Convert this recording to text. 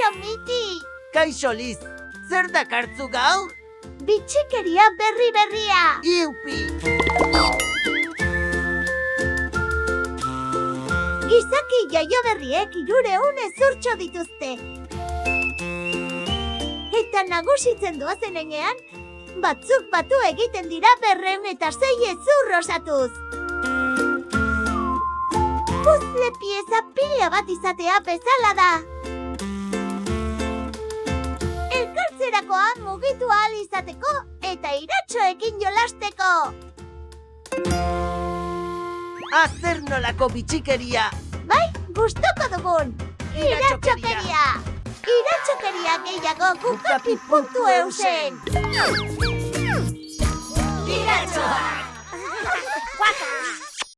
Kaixo, Miti! Kaixo, Liz, zer dakartzu gaur? Bitxikeria berria! Iupi! Gizaki jaio berriek 300 hezurtxo dituzte. Eta nagusitzen doazen enean, batzuk batu egiten dira 206 hezur osatuz. Puzzle pieza pila bat izatea bezala da. Elkartzerakoa mugitu ahal izateko eta iratxoekin jolasteko. Azer nolako bitxikeria! Bai, gustoko dugun! Iratxokeria! Iratxokeria gehiago gukapi.eusen! Iratxoak!